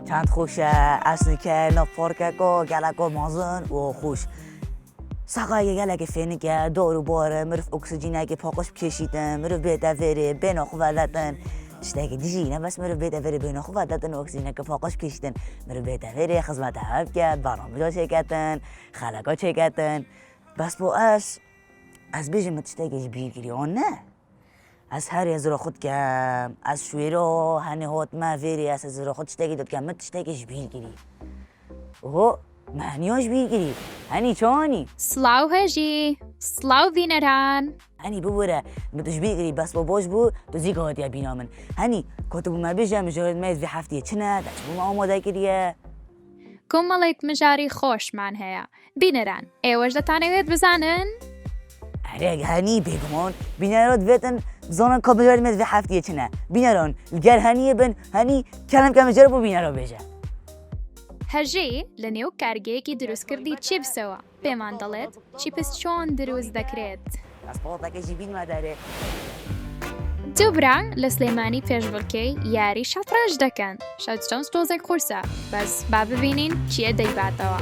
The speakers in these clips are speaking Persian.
چند خوشه اصلی که نپارکه و گلک و مازن و خوش سقای گلک فینیکه دارو باره مرف اکسیژنه که پاکش بکشیدن مرف بیده وره بنا خوالتن شتاگه دیجی نه بس مرف بیده وره بنا خوالتن اکسیژنه که پاکش بکشیدن مرف بیده وره خدمت هفت کرد برنامه‌ها چکتن خلقا چکتن بس با از بیجی متشتاگه بیگیری آن نه از هر از را خود که از شویرا هنی هات ما ویری از را خود تشتاگی داد که متشتاگش بیگیری اوه معنیاش بیگیری هنی چانی سلاو هجی سلاو وینران هنی ببوره متش بیگیری بس با باش بو تو زیگه هاتی بینا من هنی کتبو ما بیجم مجرد میز وی هفتیه چنه داشت ما آماده کریه کۆمەڵێک مژاری خۆشمان هەیە بینەران ئێوەش دەتانەوێت بزانن اره هنی بگمان بینران دویتن زانن که مجرد میز وی هفتیه چنه بینران گر هنیه بن هنی کلم که مجرد بو بینران بیجه هەژی لە نێو کارگەیەکی دروستکردی چیپسەوە پێمان دەڵێت چیپس چۆن دروست دەکرێت از پاڵتەکەشی بینمە داره دوو برا لە سلێمانی پێشبڕکەی یاری شەترەنج دەکەن شەترەنج تۆزێک قورسە بەس با ببینین چیە دەیباتەوە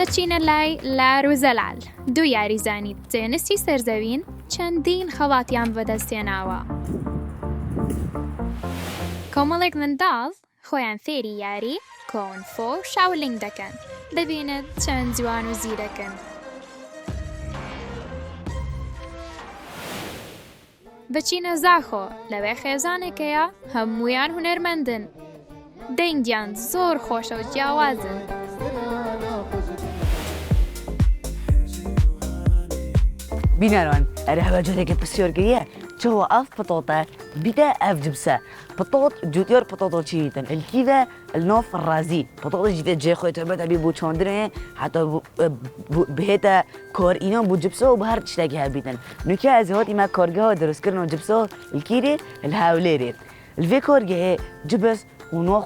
دەچینە لای لار و زەلال دوو یاریزانی تێنستی سەرزەوین چەندین خەڵاتیان بەدەستێناوە کۆمەڵێک منداڵ خۆیان فێری یاری کۆنفۆ و شاولینگ دەکەن دەبینێت چەند جوان و زیرەکەن بچینە زاخۆ لەوێ خێزانێکەیە هەموویان هونەرمەندن دەنگیان زۆر خۆشە و جیاوازن بینران اره هوا جوده که بسیار گریه چه اف بطاطا بیده اف جبسه بطاط جوتیار بطاطا چیدن الکیده الناف الرازی بطاطا جیده جه خوی تربت ابی بو چاندره حتی بهت کار اینا بو جبسه و به هر چیزی ها بیدن نوکه از هات ایما کارگاه ها درست کردن و جبسه الکیره الهاوله رید الوی کارگاه جبس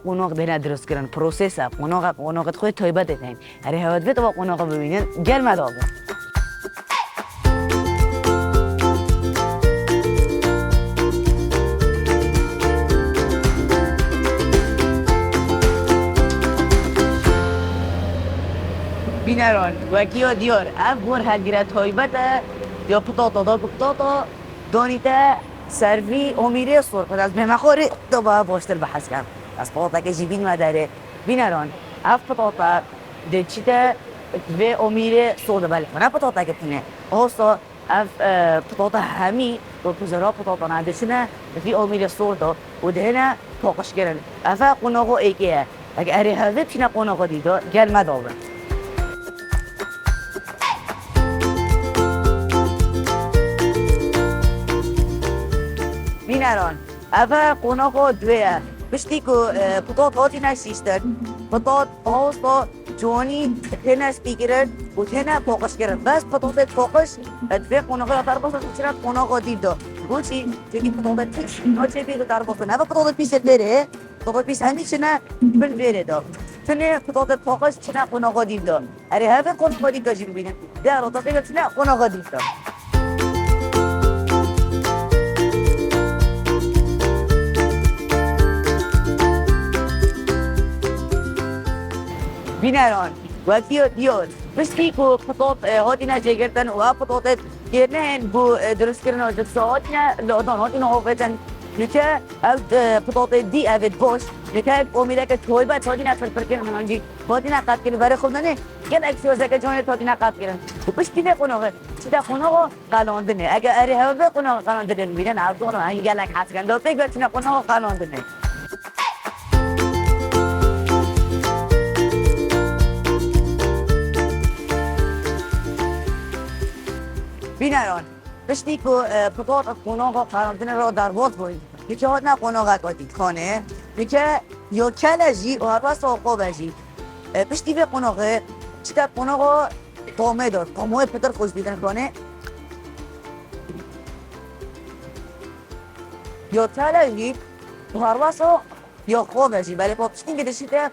قناق دهنه درست کردن پروسسه قناقت خوی تایبت دهنه اره هوا دوی تا قناق ببینن گرم داغه بینران وکیا دیار اف بور هلگیره تایبته یا پتاتا دانیته سروی امیره سرخ از بمخوری دو باید باشتر بحث کن از پتاتا که جیبین مداره بینران اف پتاتا دچیته و امیره سرده بله نه پتاتا که پونه آسا اف پتاتا همی و پوزرها پتاتا ندشنه و امیره سرده و دهنه پاقش گرن افا قناقو ایکیه اگه اره هزه پینه قناقو دیده گل مدابه بینران اول قناقو دویه بشتی که پتات هاتی نشیشتن پتات آستا جوانی تنش بگیرن و تنه پاقش گرن بس پتات پاقش دوی قناقو اتر باسن چرا قناقو دیده گوچی چونی پتات پیش ها چه بیگه در باسن نه پتات پیش بره پتات پیش همیشه نه بل بره دا تنه پتات پاقش چنه قناقو دیده اره هفه قناقو دیده جی ببینن در رو تا بگه چنه قناقو دیده بینران وقتی دیار بستی که پتات هاتی نجه گردن و پتات گرنه بو درست کردن و جبسه هاتی نه لادان هاتی نه آفتن نکه از پتات دی اوید باش نکه امیده که توی باید هاتی نه فرپر کردن منانجی هاتی نه قد کردن برای خود نه گل اکسیوزه که جانت هاتی نه قد کردن و بشتی ده قناقه چیده قناقه قلاندنه اگه اره هوا قناقه قلاندنه میرن عرضان هنگی گلک حس کن دو فکر چیده قناقه قلاندنه بینران بشتی که پتات از قناق قراردن را در باز باید یکی هات نه قناق کاتید خانه یکی یا کلجی و هر بس آقا بجی بشتی به قناقه چیده قناق قامه دار قامه پتر خوش بیدن خانه یا کلجی و هر بس یا خواه بجی بله پا پشتین که دشیده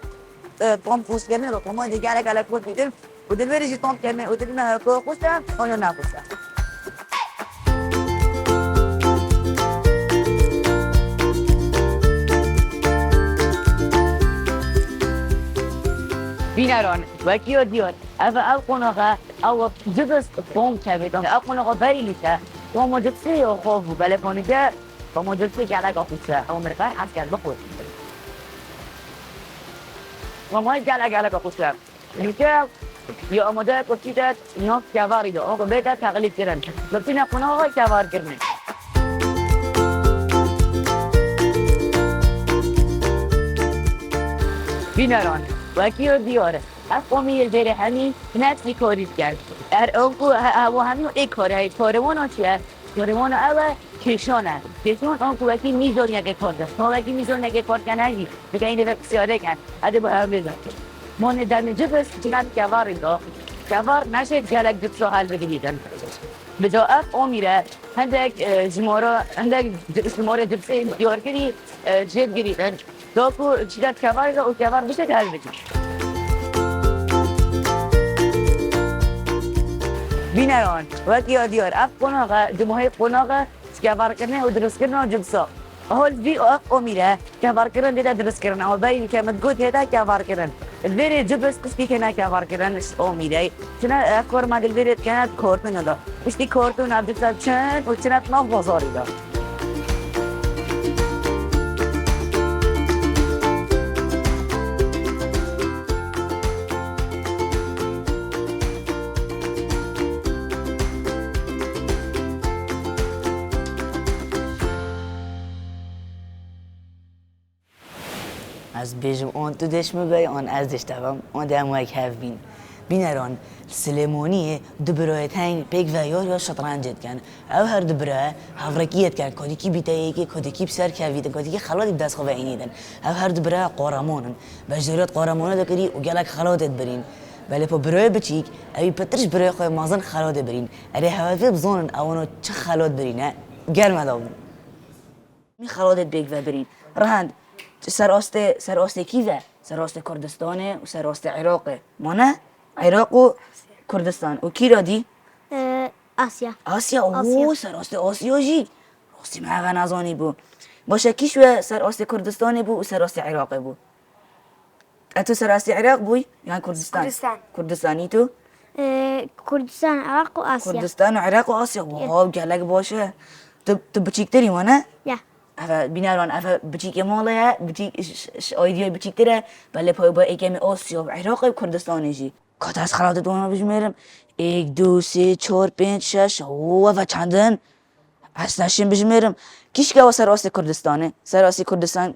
قام خوش کرنه رو قامه دیگه علک خوش بیدن و دل بریجی تام کرنه و دل نه خوش دن آیا نه خوش دن بینران وکیو دیار او قناقه او جبس قوم کبیدم او قناقه بریلیته و مجلسی یا خوف بله پانیده و مجلسی که علاقه خوشه او مرقه حس کرد بخور و ما علاقه خوشه اینکه یا آماده کشیده نیاز کواری دو آقا بهتر تقلید کردن لطفی قناقه کوار کردن بینران وکیو دیاره از قومی الجری همین نسلی کاریز کرد اونکو هوا همین ای کاره کاروان چیه؟ کاروان اوه کشانه کشان اونکو وکی میزون یکی کار دست تا وکی میزون یکی کار کنه بگه این دفعه سیاره کن اده با هم بزن ما ندرم جبس چند کواری دا کوار نشد گلک جبس رو حل بگیدن بجا اف آمیره هندک جماره جبسه دیار کری جب گریدن داکو چیزات کواری دا و کوار بشه حل بگیر بینران وقتی دیار اف قناقه جمعه قناقه کوار کنه و درست کنه و جبسا حال بی اف آمیره کوار کنه دیده درست کنه و باید که مدگوت هده کوار کنه البيري جبس كسكي كنا كفار كران أمي داي شنا أكور ما البيري كانت كورتون دا مش دي كورتون عبد السلام شن وشنا ما بازاري دا از بیشم آن تو دشمه بای آن از دشتم آن دموک هف بین بینران سلیمانی دبرایت هنگ پیک و یا شطرنجت کن او هر دبرای هفرکیت کن کدی کی بیتایی که کدی کی بسر کویدن کدی کی خلالی بدست خواه اینیدن او هر دبرای قارمانن بجدارت قارمانه دکری و گلک خلاتت برین ولی پا برای بچیک اوی پترش برای خواه مازن خلات برین اره هوافی بزانن اوانو چه خلات برینه گرم داون می خلاتت بیک و برین رهند سراست کیه؟ سراست کردستانه و سراست عراقه مانه؟ عراق و کردستان و کی را دی؟ آسیا اوه سراست آسیا جی راستی من نزانی بو باشه کیش و سراست کردستانه بو و سراست عراقه بو اتو سراست عراق بوی؟ یعنی کردستان کردستانی تو؟ کردستان عراق و آسیا کردستان و عراق و آسیا واو گلک باشه تو بچیکتری مانه؟ یا افا بیناران افا بچیک ماله بچیک آیدیای بچیک تره بله پای با ایکمی آسیا و عراق و کردستانی جی کات از خلات دونا بجمیرم 1 2 3 4 5 6 و چندن از نشیم بجمیرم کیش که سراست کردستانه سراست کردستان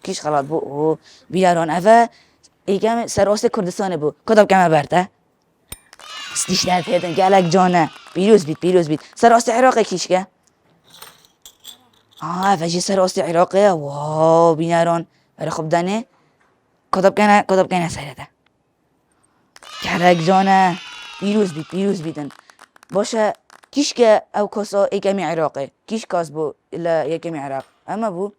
کیش خلات بو بیناران افا ایکمی سراست کردستانه بو کدام کمه برده استیش در پیدن گلک جانه پیروز بید سراست عراق کیش که فجی سراست عراقه واو بیناران برای خوب دانه کدام کنه سرده گلک جانه پیروز بیدن باشه کیش که او کاسا ایکمی عراقه کیش کاس بو الا یکمی عراق اما بو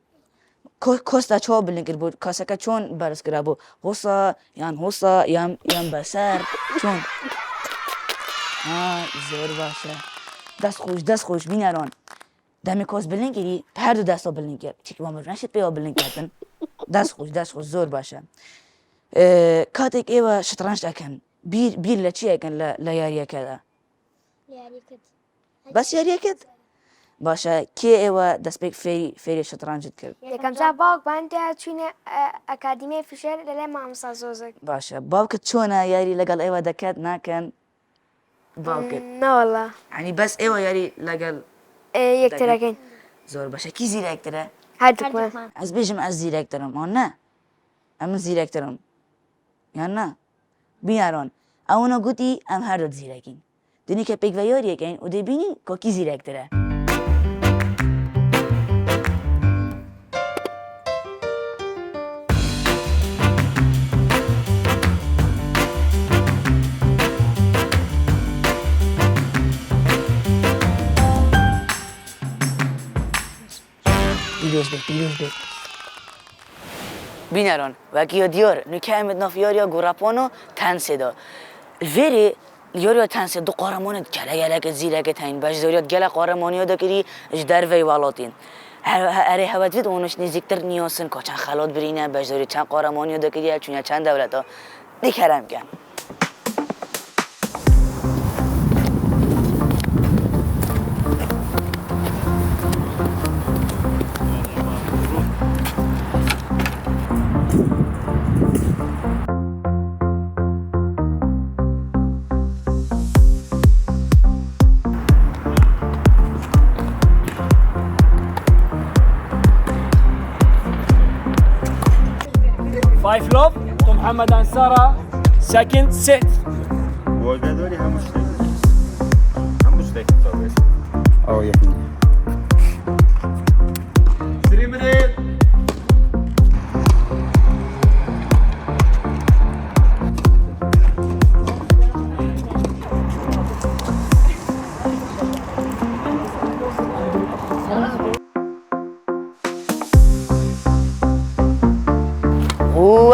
کاستا چه بلنکر بود کاسا که چون برس کرده بو حوصا یام بسر چون زور باشه دست خوش بیناران دمی کاس بلند کردی هر دو دستا بلند کرد چی که ما نشد بیا بلند کردن دست خوش زور باشه کاتک ایوا شطرنج اکن بیر لچی اکن لیاریه کده بس یاریه کد باشه کی ایوا دست بیک فری شطرنجت کرد یکم سر باق بنده چونه اکادمی فیشر لیله مامسا زوزک باشه باوکت چونه یاری لگل ایوا دکت نکن باوکت نه والله یعنی بس ایوا یاری لگل یک ترکین زور باشه کی زیرک تره هر دکمه از بیشم از زیرک ترم آن نه ام زیرک ترم یا نه بیاران اونا گویی ام هر دو زیرکین دنی که پیک و یاریه کن و دی بینی که کی زیرک تره پیروز بید بینران وکی دیار نکه امید ناف یاریا گوراپانو تنسیدا الویری یاریا تنسید دو قارمانت گلک زیرک تاین بجداریات گلک قارمانیا دکری اجدر وی والاتین اره هوت وید اونش نزدیکتر نیاسن که چند خلات برینه بجداری چند قارمانیا دکری چون چند دولتا دیکرم کن فايف لوف تو محمد انصارا سكند ست وهذول هم مشتاق أو يحيى 3 minutes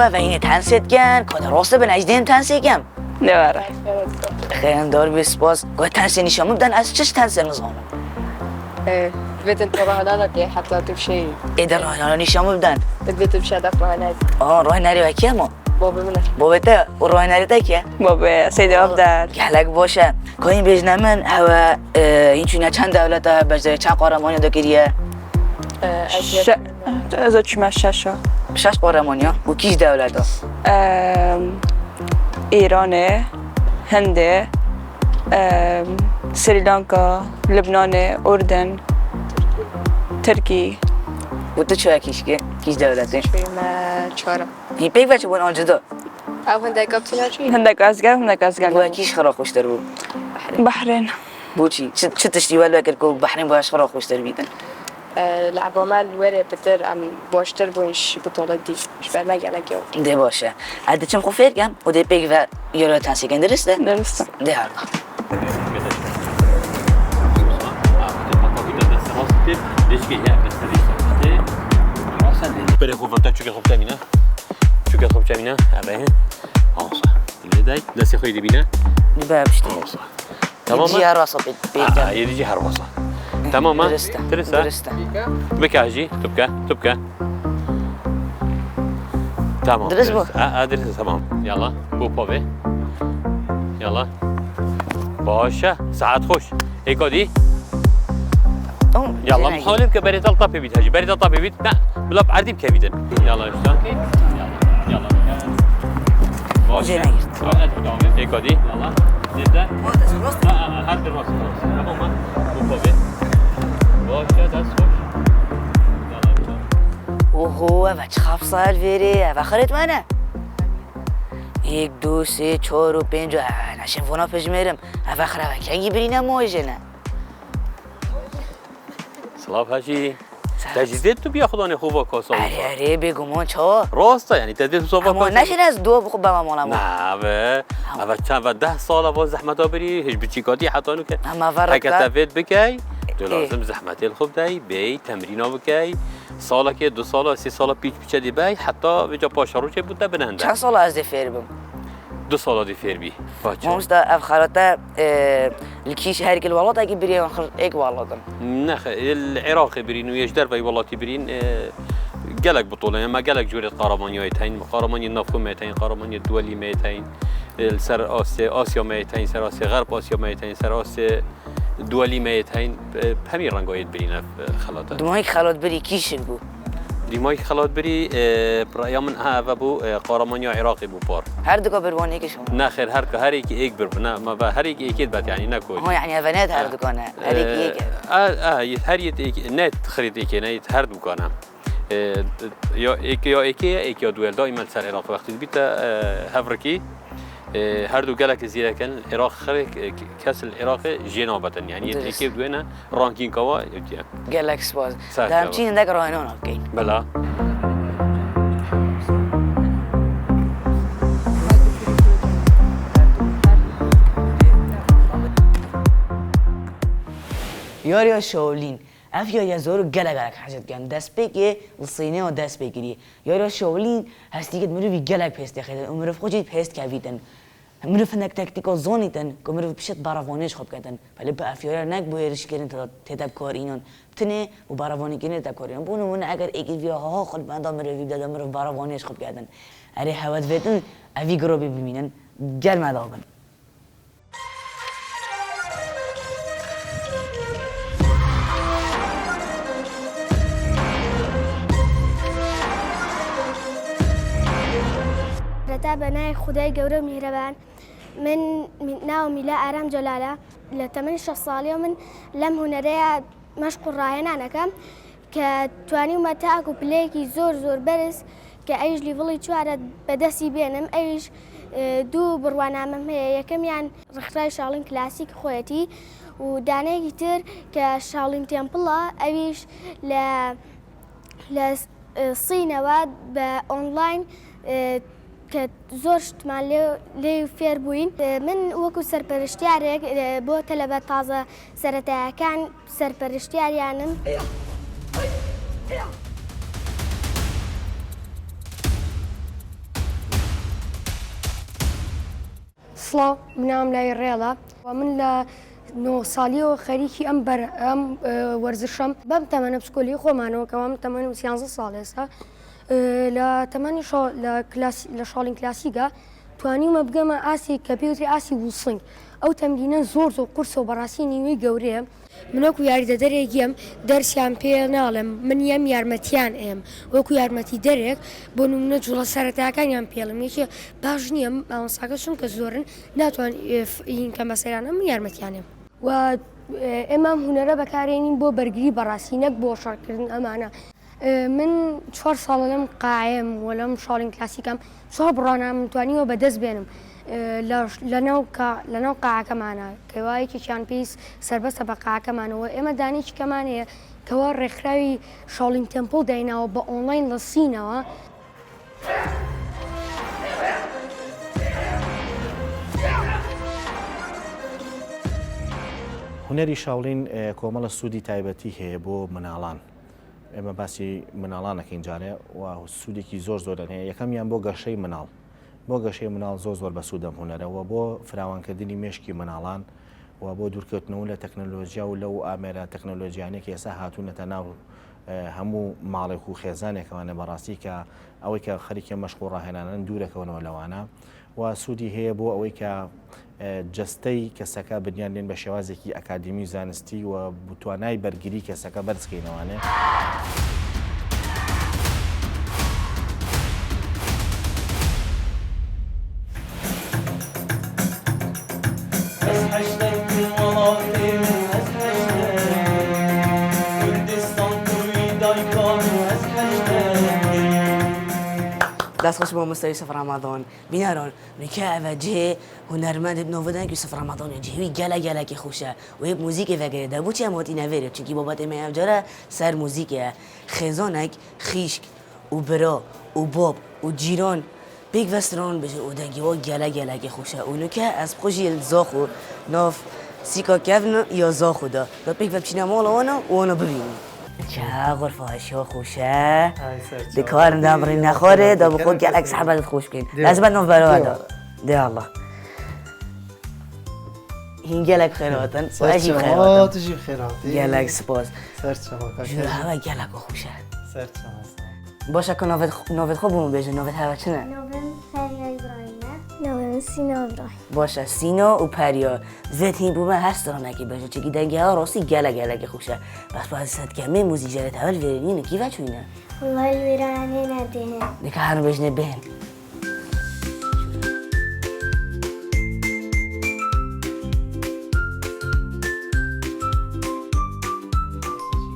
و این تنسیت کن کد راست به نجدیم تنسی کم نبره خیلی دار بسپاس گوه تنسی نشامو بدن از چش تنسی نظامو بيت انت رهنا لك حتى تمشي ایده راه نشامو بدن بدي تمشي هدف رهنا راه نری و کیه ما بابا منه بابا تا و راه نری تا کیه بابا سيدي أفضل گلک باشه که این بیج نمن هوا این چونه چند دولت ها بجای چند قهرمانی دا کریه إذا تشمع الشاشة 6 قهرمانی ها و کیش دولت ها إيران هند سريلانكا لبنان أردن تركي و تو چه کیش که کیش دولت ها ما چهارم این پیک بچه بون آنجا دا أو هندك أبتنا شيء هندك أزقر هندك و أزقر کیش خرا خوشتر بود بحرين بو چی چه تشتی ول بکر که بحرین باش خرا خوشتر بیدن لعبوا مال وري بتر عم بوشتر بونش بطولات دي مش بعد ما قالك يوم ده باشه عده چم خوفیر کم و ده پیک و یورو تنسی کن درسته؟ درسته ده هرگاه بري خوف انت شو خوف تامينه شو خوف تامينه ابي خلاص اللي داي ناس يخوي بينا بقى بشتي تمام جي هراسة بيك يجي هروسه تمام درسته درسته بكاجي تبكى تمام درس بو. درس تمام يلا بو بابي يلا باشا ساعات خوش هيك دي يلا محاولين كبريت الطبي بيت هاجي بريت الطبي بيت لا بلا بعردي بكبيدن يلا اشتان يلا جينا قلت هيك دي يلا جدا هاد الراس تمام بو بابي باشا دست خوش اوهو و چه خف سال ویره و خرید منه 1 2 3 4 و 5 نشین فونا پیش میرم و خرا و کنگی برینم موجنه سلام هاشي تجديد تو بياخذوني خوفا كوسو اره بگمان چا راسته يعني تجديد صوفا اما نشین از دو بخوب به مالا ما نه و چند و 10 سال باز زحمت بری هیچ بچیکاتی حتی نو که اما ورقه هکتفید بکی تو لازم زحمتی الخوب دی بی تمرینا بکی سالا که 2 سال 3 سال پیچ دی بی حتی به جا پاشارو چه بوده بننده چند سال از فیر بم 2 سال دی فیر بی مامستا اف خرطه الكيش هارك الولاد اجي بري اخر ايك ولادم نخ العراق برين ويجدر في والله برين قالك بطولة يعني ما قالك جورة قهرمانيتين قهرماني النفط 200 قهرماني الدولي 200 السر آسيا 200 سر آسيا غرب آسيا 200 سر آسيا دولي 200 بهمين رنگايت برين خلاطة دماغك خلاط بري كيش بو دماغك خلاط بري برأي من ها بو قهرماني عراقي بو بار هر دكا برواني كشون ناخر هر ایک بربنا ما هر ایک بات يعني نكوش ها يعني افنات هر دكانه هر ایک هر ایک نت خرید ایک نت هر دکانه یا ایک یا دوال دائما سر العراق وقتی بیت هفرکی هر دو گلک زیرا کن العراق خرید کس العراق جنابتن يعني ایک دوینا رانکینگ کوا گلک سپاس دام چین دک راهنون اوکی بلا ياريا شاولين اف يا يزورو گلک حاجت گم دست بگی الصيني و دست بگیری ياريا شاولين هستی که مرو بی گلک پست خیدن عمر خوجی پست کویدن مرو فنک تاکتیکا زونیدن که مرو پیشت باروانیش خوب کردن ولی با اف یارا نک بویرش کردن تا تدب کار اینان بتنه و باروانی کنه تدب کار اینان بونو من اگر اگه ویا ها خود بندا مرو بی دادم مرو باروانیش خوب کردن هري حواد فيتن أفي قروبي بمينن قال ما ضابن رتا بنای خدای گەورە و میهرەبان من ناوم میلا ئارام جەلالە لە تەمەنی 6 ساڵی و من لەم هونەرەیە مەشق و ڕاهێنانەکەم کە توانیومە تاک و پلەیەکی زۆر بەرز کە ئەویش لیڤڵی چوارە بەدەستی بێنم ئەویش دوو بڕوانامەم هەیە یەکەمیان ڕخرای شاڵین کلاسیک خۆیەتی و دانەیەکی تر کە شاڵین تێمپڵە ئەویش لە سینەوە بە ئۆنلاین کە زۆر شتمان لێ فێر بووین من وەکو سەرپەرشتیارێک بۆ تەلەبە تازە سەرەتایەکان سەرپەرشتیاریانم سڵاو منام لای ڕێڵە و من لە 9 ساڵیەوە خەریکی ئەم وەرزشەم بەم تەمەنە پسکۆلی خۆمانەوە کەوا من تەمەنی 13 ساڵ ئێستا لە تەمەنی لە شاڵین کلاسیکە توانیمە بگەمە ئاسی کە پێوتری ئاسی ووسنگ ئەو تەمرینە زۆر قورسە و بەڕاستی نیوەی گەورەیە منەکو یاریدەدەرێکیم دەرسیان پێ ناڵێم من یەم یارمەتیان ئێم وەکو یارمەتی دەرێک بۆ نمونە جوڵە سەرەتاکانیان پێڵم یەکێ باش نییە ئەوەساکە چون کە زۆرن ناتوان کە مەسەرانە من یارمەتیانێم و ئێمە هونەرە بەکارێنین بۆ بەرگری بەڕاستی نەک بۆ شارکردن ئەمانە من 4 ساڵە لەم قایم و لەم شاڵین کلاسیکەم چۆ بڕانام توانیوە بەدەست بێنم لەناو قاعەکەمانە کەوایەکیان پێویست سربەستە بە قاعەکەمانەوە ئێمە دانێکی کەمانەیە کەوا ڕێکخراوی شاڵین تێمپڵ دایناوە بە ئۆنلاین لە سینەوە هونەری شاولین کۆمەڵە سوودی تایبەتی هەیە بۆ مناڵان ئێمە باسی مناڵانەکەین جارێ و سوودێکی زۆرن هەیە یەکەمیان بۆ گەشەی مناڵ بۆ گەشەی مناڵ زۆر بە سوودەم هونەرەوە بۆ فراوانکردنی مێشکی مناڵان و بۆ دوورکەوتنەوە لە تەکنەلۆژیا و لەو ئامێرە تەکنەلۆژیانێک ئێستا هاتوونەتە ناو هەموو ماڵێک و خێزانێکەوانە بەڕاستی کە ئەوەی کە خەریکە مەشق و ڕاهێنانن دوورەکەونەوە لەوانە و سوودی هەیە بۆ ئەوەی کە جستەی کەسەکە بنیان لێن بە شێوازێکی ئەکادمی و زانستی و بتوانای بەرگری کەسەکە بەرزکەینەوانێ. دست خوش با مستوی سفر رمضان بیناران نکه و جه هنرمند نوودن که سفر رمضان جهوی گله که خوشه و یک موزیک وگره ده بوچی اماتی نویره چونکی بابت امی افجاره سر موزیکه خزانک خیشک و برا و باب و جیران بیگ وستران بشه و دنگی ها گله که خوشه اونو که از خوشی زاخو ناف سیکا کفن یا زاخو دا بیگ و بچینه مال آنو ببینیم چه غرفه هاشو خوشه دکار دامری نخوره دا بخود گلک صحبت خوش کن لازم نوف برای دا ده الله هین گلک خیراتن و اجیب خیراتن تجیب خیراتی گلک سپاس سرت شما جور هوا گلک خوشه سرت شما باشه که نوفت خوب بمون بیجه نوفت هوا چنه؟ نوبم پریا ابراهیمه نوبم سینا ابراهیم باشه سینا و پریا زیتین بومه هر سرانکی بیجه چکی دنگه ها راستی گلک خوشه بس باید صد کمه موزی جرت اول ویرینه کی و چوینه؟ والله الویرانه ندهن دیگه هنو بجنه بهم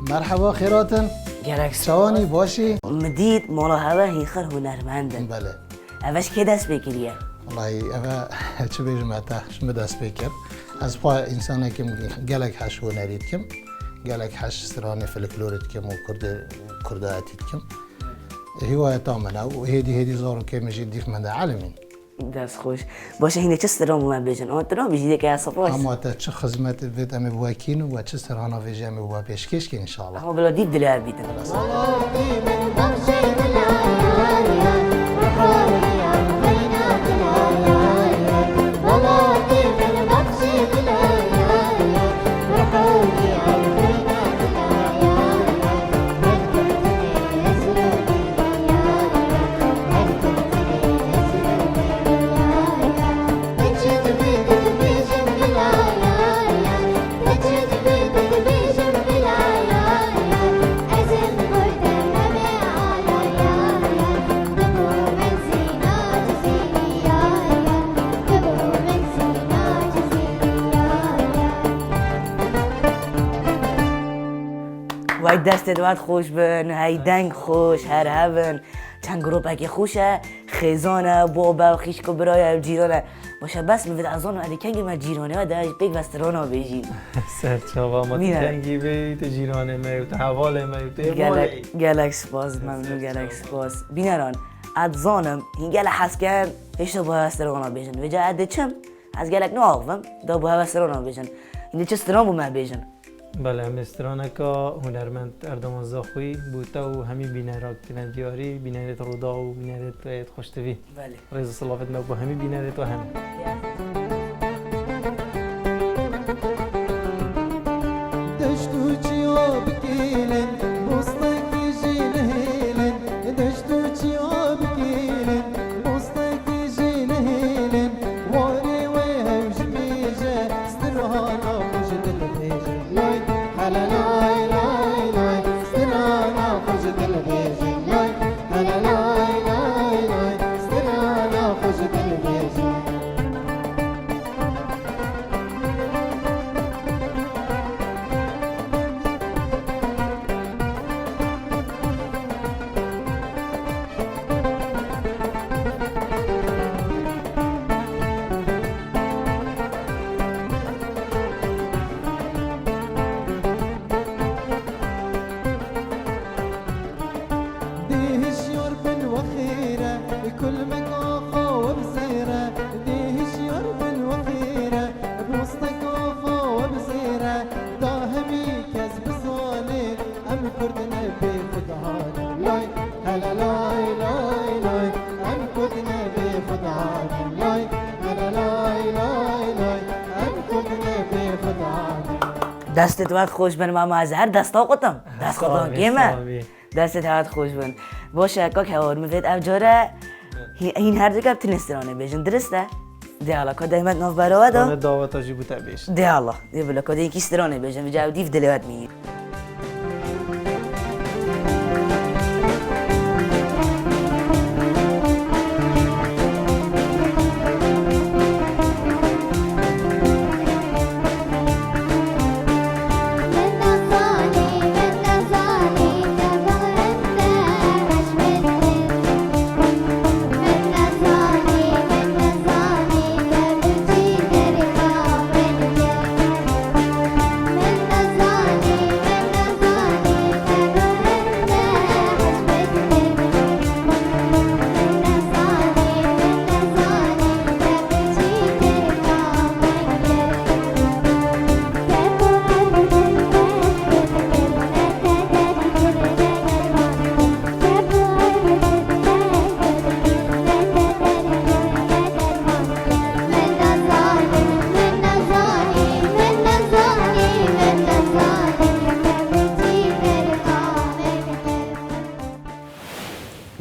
مرحبا خیراتن گلک شوانی باشی مدید مالا هوا هیخر هنرمندن بله اوش که دست بکریه؟ والله اما چه بیجم اتا شما دست بکر از پا انسانه کم گلک هش هنرید کم گلک هش سرانه فلکلورید کم و کردایتید کم هواية تامنا وهدي زارو كي مجي ديف من عالمين دست خوش باشه هینه چه سرام من بیجن آن ترام بیجیده که اصفاش اما تا چه خدمت بيت ام بواكين و چه سرانه فيجي ام بوا پیشکش که ان شاء الله اما بلا دید دلار بیتن وای دستت باید خوش بن های دنگ خوش هر هون چند گروپ اگه خوشه خیزانه بابا و خیش که برای جیرانه باشه بس میفید از آن علی کنگی من جیرانه ها داشت بیگ وسترانا بیجیم سرچاوا ما تنگی بی تو جیرانه می و تو حواله می و تو گلک سپاس ممنون گلک سپاس بینران ادزانم این گل حس کن هیچ تو با وسترانا بیجن و جا عده چم از گلک نو آقوم دا با وسترانا بیجن این چه استران بو من بیجن بله هم استرانکا هنرمند اردوان زاخوی بوتا و همی بینرات کنن دیاری بینرات رودا و بینرات خوشتوی بله رضا صلافت نبو همی بینرات و هم دشتو چیا بکیلن بوستکی جیلهیلن دشتو چیا بکیلن بوستکی جیلهیلن واری وی همش میجه استرهانا خوش دل بیجه لای هلا لای لای لای استرهانا خوش دل بیجه لای هلا لای لای لای استرهانا خوش دل بیجه كل مقافة وبزيرة ديهش يربن وخيرة بوسطقافة وبزيرة داهمي كذب صالح أم كردنا بفدعان لاي هلا لاي لاي لاي أم كردنا بفدعان لاي هلا لاي لاي لاي أم كردنا بفدعان دستت باید خوش بن ماما از هر دستا قطم دست قطم گیمه دستت باید خوش بن باشه که هوار میفید افجاره این هر دیگه تنسترانه بیشن درسته؟ دی الله که دایمت ناف برای دا؟ دعوت آجی بوده بیش دی الله دی بلا که یکی استرانه بیشن و جاو دیف دلوت میگیر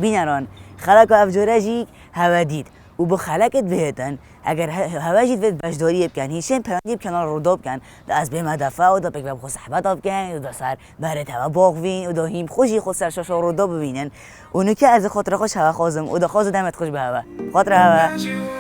بینران خلق افجاره جیک هوا دید و با خلقت بهتن اگر هوا جید وید بشداری بکن هیچین پرندی بکنار رو دو بکن دا از بیم دفعه و دا بکر بخوا صحبت بکن و دا سر برت هوا باقوین و دا هیم خوشی خود سر شاشا رو دو ببینن اونو که از خاطر خوش هوا خوازم و دا خواز دمت خوش به هوا خاطر هوا